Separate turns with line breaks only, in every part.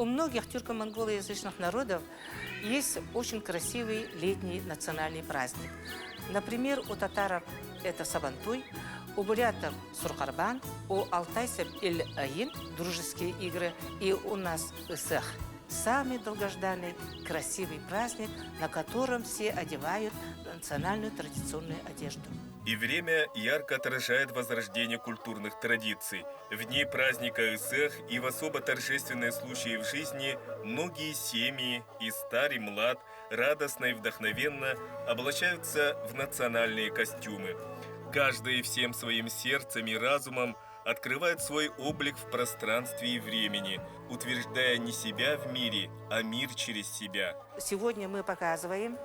У многих тюрко-монголоязычных народов есть очень красивый летний национальный праздник. Например, у татаров это Сабантуй, у бурятов Сурхарбан, у алтайцев Иль-Аин – дружеские игры, и у нас Исах – самый долгожданный красивый праздник, на котором все одевают национальную традиционную одежду.
И время ярко отражает возрождение культурных традиций. В дни праздника Исэх и в особо торжественные случаи в жизни многие семьи, и стар, и млад, радостно и вдохновенно облачаются в национальные костюмы. Каждый всем своим сердцем и разумом открывает свой облик в пространстве и времени, утверждая не себя в мире, а мир через себя.
Сегодня мы показываем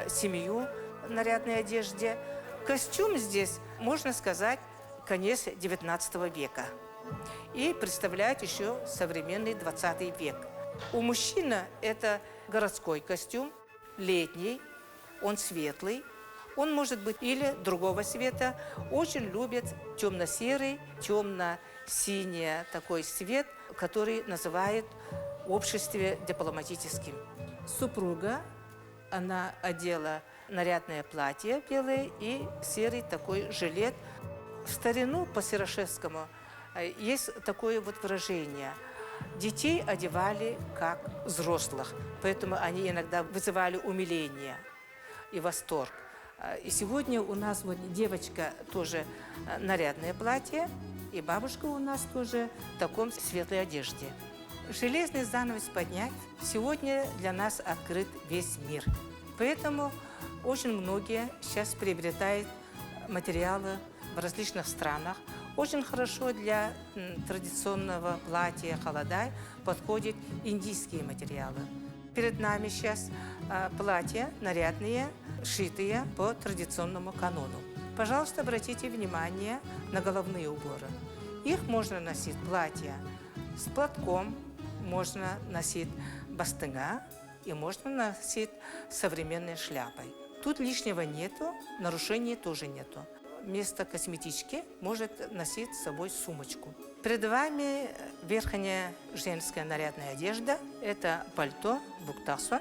семью в нарядной одежде. Костюм здесь, можно сказать, конец XIX века. И представляет еще современный 20 век. У мужчины это городской костюм, летний, он светлый. Он может быть или другого цвета. Очень любят темно-серый, темно-синий такой цвет, который называют в обществе дипломатическим. Супруга, она одела нарядное платье белое и серый такой жилет. В старину по Серошевскому есть такое вот выражение. Детей одевали как взрослых, поэтому они иногда вызывали умиление и восторг. И сегодня у нас вот девочка тоже нарядное платье, и бабушка у нас тоже в таком светлой одежде. Железный занавес поднять. Сегодня для нас открыт весь мир. Поэтому очень многие сейчас приобретают материалы в различных странах. Очень хорошо для традиционного платья халадай подходят индийские материалы. Перед нами сейчас платья нарядные, шитые по традиционному канону. Пожалуйста, обратите внимание на головные уборы. Их можно носить платья с платком, можно носить бастыга и можно носить современной шляпой. Тут лишнего нету, нарушений тоже нету. Вместо косметички может носить с собой сумочку. Перед вами верхняя женская нарядная одежда. Это пальто, буктасон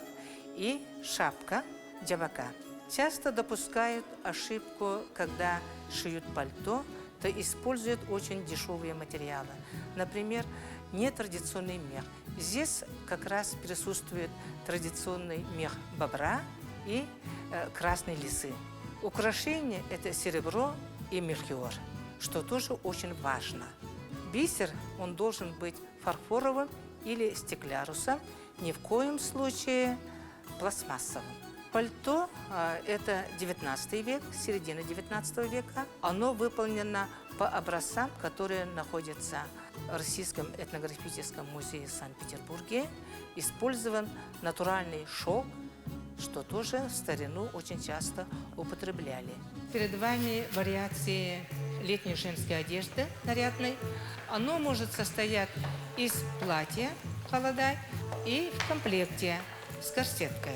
и шапка джабака. Часто допускают ошибку, когда шьют пальто, то используют очень дешевые материалы. Например, нетрадиционный мех. Здесь как раз присутствует традиционный мех бобра и красной лисы. Украшения – это серебро и мельхиор, что тоже очень важно. Бисер, он должен быть фарфоровым или стеклярусом, ни в коем случае пластмассовым. Пальто – это 19 век, середина 19 века. Оно выполнено по образцам, которые находятся в Российском этнографическом музее в Санкт-Петербурге. Использован натуральный шелк, что тоже в старину очень часто употребляли. Перед вами вариации летней женской одежды нарядной. Оно может состоять из платья халадай и в комплекте с корсеткой.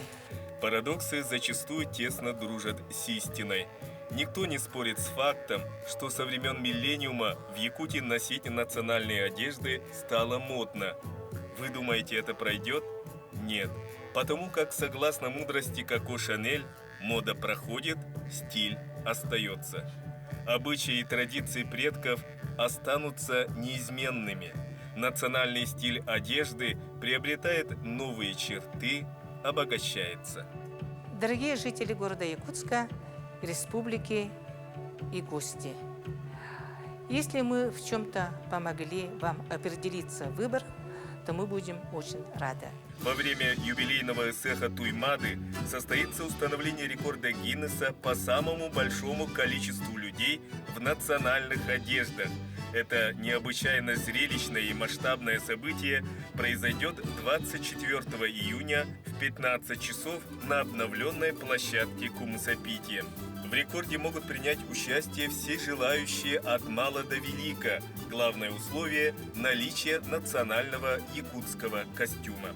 Парадоксы зачастую тесно дружат с истиной. Никто не спорит с фактом, что со времен миллениума в Якутии носить национальные одежды стало модно. Вы думаете, это пройдет? Нет. Потому как, согласно мудрости Коко Шанель, мода проходит, стиль остается. Обычаи и традиции предков останутся неизменными. Национальный стиль одежды приобретает новые черты, обогащается.
Дорогие жители города Якутска, республики и гости, если мы в чем-то помогли вам определиться в выбор, то мы будем очень рады.
Во время юбилейного Исэха Туймады состоится установление рекорда Гиннесса по самому большому количеству людей в национальных одеждах. Это необычайно зрелищное и масштабное событие произойдет 24 июня в 15 часов на обновленной площадке Кумысапитье. В рекорде могут принять участие все желающие от мала до велика. Главное условие – наличие национального якутского костюма.